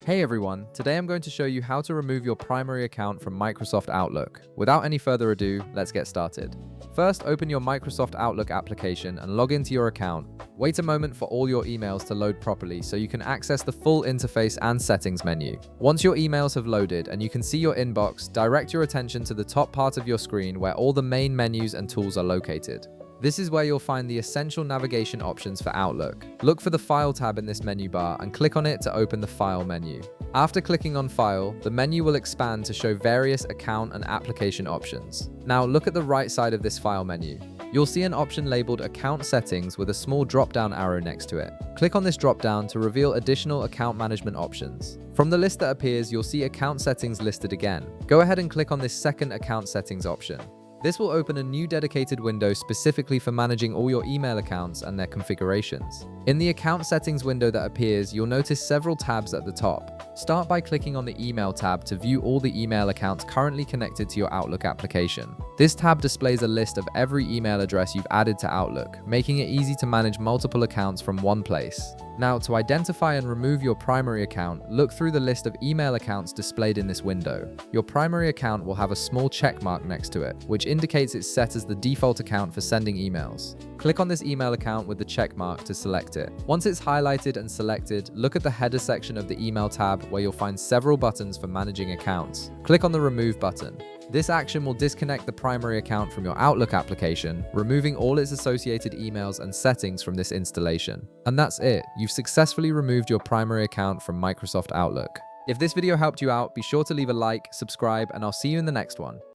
Hey everyone, today I'm going to show you how to remove your primary account from Microsoft Outlook. Without any further ado, let's get started. First, open your Microsoft Outlook application and log into your account. Wait a moment for all your emails to load properly so you can access the full interface and settings menu. Once your emails have loaded and you can see your inbox, direct your attention to the top part of your screen where all the main menus and tools are located. This is where you'll find the essential navigation options for Outlook. Look for the File tab in this menu bar and click on it to open the File menu. After clicking on File, the menu will expand to show various account and application options. Now look at the right side of this File menu. You'll see an option labeled Account Settings with a small drop-down arrow next to it. Click on this drop-down to reveal additional account management options. From the list that appears, you'll see Account Settings listed again. Go ahead and click on this second Account Settings option. This will open a new dedicated window specifically for managing all your email accounts and their configurations. In the account settings window that appears, you'll notice several tabs at the top. Start by clicking on the Email tab to view all the email accounts currently connected to your Outlook application. This tab displays a list of every email address you've added to Outlook, making it easy to manage multiple accounts from one place. Now, to identify and remove your primary account, look through the list of email accounts displayed in this window. Your primary account will have a small check mark next to it, which indicates it's set as the default account for sending emails. Click on this email account with the check mark to select it. Once it's highlighted and selected, look at the header section of the email tab where you'll find several buttons for managing accounts. Click on the Remove button. This action will disconnect the primary account from your Outlook application, removing all its associated emails and settings from this installation. And that's it. You've successfully removed your primary account from Microsoft Outlook. If this video helped you out, be sure to leave a like, subscribe, and I'll see you in the next one.